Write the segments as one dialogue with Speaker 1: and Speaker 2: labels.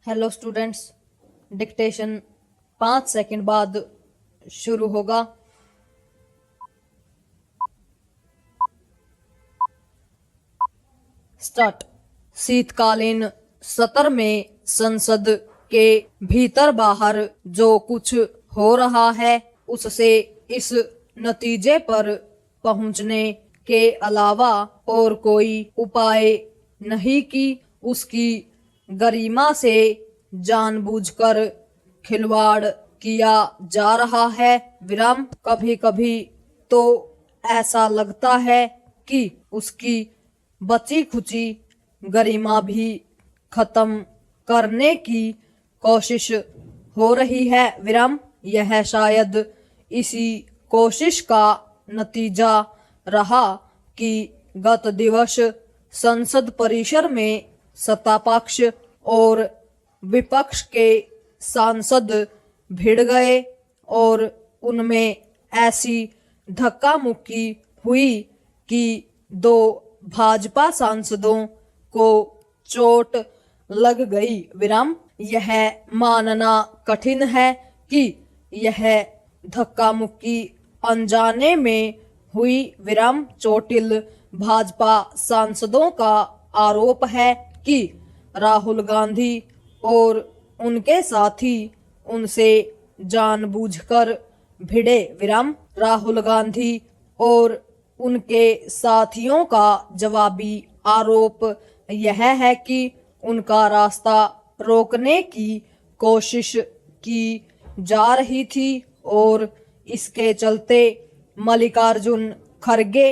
Speaker 1: Hello students, dictation 5 second बाद शुरू होगा। स्टार्ट। शीतकालीन सत्र में संसद के भीतर बाहर जो कुछ हो रहा है उससे इस नतीजे पर पहुंचने के अलावा और कोई उपाय नहीं कि उसकी गरिमा से जानबूझकर खिलवाड़ किया जा रहा है। विराम। कभी कभी तो ऐसा लगता है कि उसकी बची खुची गरिमा भी खत्म करने की कोशिश हो रही है। विराम। यह शायद इसी कोशिश का नतीजा रहा कि गत दिवस संसद परिसर में सत्तापक्ष और विपक्ष के सांसद भिड़ गए और उनमें ऐसी धक्का मुक्की हुई कि दो भाजपा सांसदों को चोट लग गई। विराम। यह मानना कठिन है कि यह धक्का मुक्की अनजाने में हुई। विराम। चोटिल भाजपा सांसदों का आरोप है कि राहुल गांधी और उनके साथी उनसे जानबूझकर भिड़े। विराम। राहुल गांधी और उनके साथियों का जवाबी आरोप यह है कि उनका रास्ता रोकने की कोशिश की जा रही थी और इसके चलते मल्लिकार्जुन खड़गे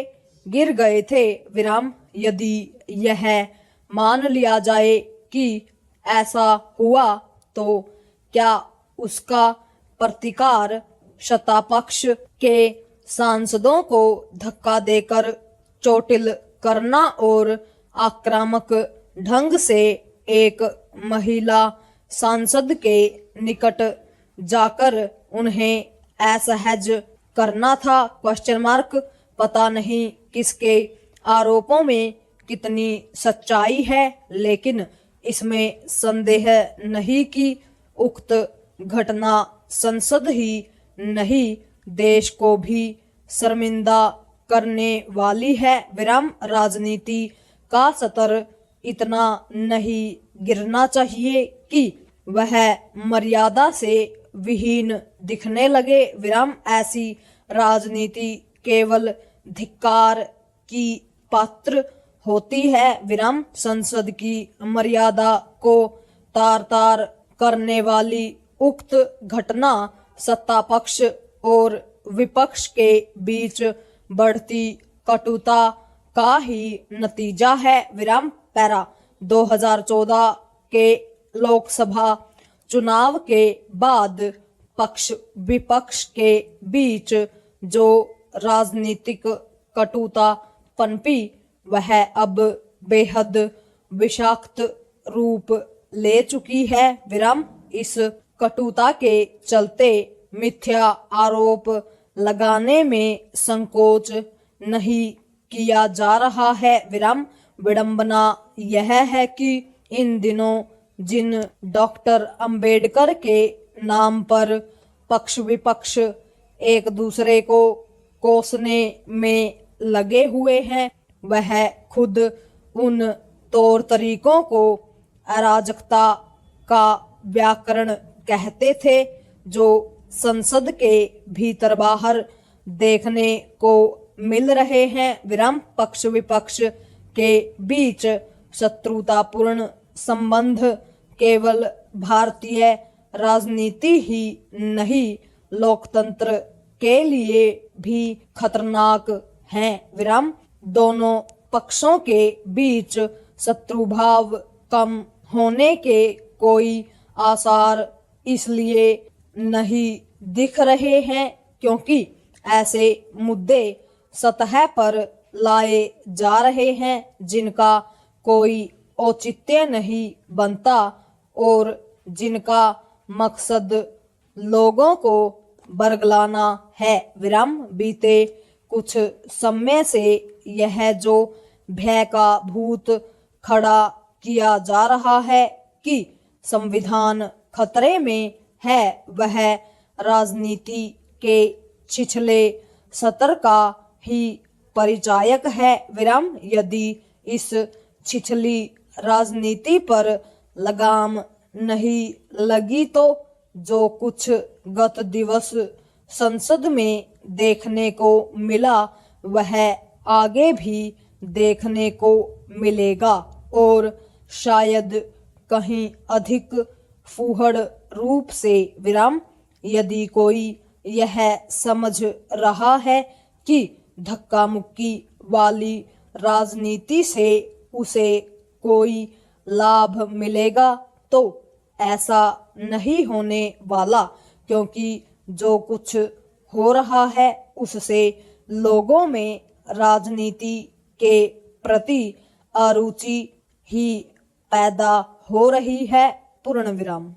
Speaker 1: गिर गए थे। विराम। यदि यह मान लिया जाए कि ऐसा हुआ तो क्या उसका प्रतिकार सत्तापक्ष के सांसदों को धक्का देकर चोटिल करना और आक्रामक ढंग से एक महिला सांसद के निकट जाकर उन्हें असहज करना था? Question mark. पता नहीं किसके आरोपों में कितनी सच्चाई है, लेकिन इसमें संदेह नहीं कि उक्त घटना संसद ही नहीं देश को भी शर्मिंदा करने वाली है। विराम। राजनीति का स्तर इतना नहीं गिरना चाहिए कि वह मर्यादा से विहीन दिखने लगे। विराम। ऐसी राजनीति केवल धिक्कार की पात्र होती है। विराम। संसद की मर्यादा को तार तार करने वाली उक्त घटना सत्तापक्ष और विपक्ष के बीच बढ़ती कटुता का ही नतीजा है। विराम। पैरा। 2014 के लोकसभा चुनाव के बाद पक्ष विपक्ष के बीच जो राजनीतिक कटुता पनपी वह अब बेहद विषाक्त रूप ले चुकी है। विराम। इस कटुता के चलते मिथ्या आरोप लगाने में संकोच नहीं किया जा रहा है। विराम। विडंबना यह है कि इन दिनों जिन डॉक्टर अंबेडकर के नाम पर पक्ष विपक्ष एक दूसरे को कोसने में लगे हुए हैं वह खुद उन तौर तरीकों को अराजकता का व्याकरण कहते थे जो संसद के भीतर बाहर देखने को मिल रहे हैं। विराम। पक्ष विपक्ष के बीच शत्रुतापूर्ण संबंध केवल भारतीय राजनीति ही नहीं लोकतंत्र के लिए भी खतरनाक हैं। विराम। दोनों पक्षों के बीच शत्रुभाव कम होने के कोई आसार इसलिए नहीं दिख रहे हैं क्योंकि ऐसे मुद्दे सतह पर लाए जा रहे हैं जिनका कोई औचित्य नहीं बनता और जिनका मकसद लोगों को बरगलाना है। विराम। बीते कुछ समय से यह जो भय का भूत खड़ा किया जा रहा है कि संविधान खतरे में है वह राजनीति के छिछले सत्र का ही परिचायक है। विराम। यदि इस छिछली राजनीति पर लगाम नहीं लगी तो जो कुछ गत दिवस संसद में देखने को मिला वह आगे भी देखने को मिलेगा और शायद कहीं अधिक फूहड़ रूप से। विराम। यदि कोई यह समझ रहा है कि धक्का मुक्की वाली राजनीति से उसे कोई लाभ मिलेगा तो ऐसा नहीं होने वाला, क्योंकि जो कुछ हो रहा है उससे लोगों में राजनीति के प्रति अरुचि ही पैदा हो रही है। पूर्ण विराम।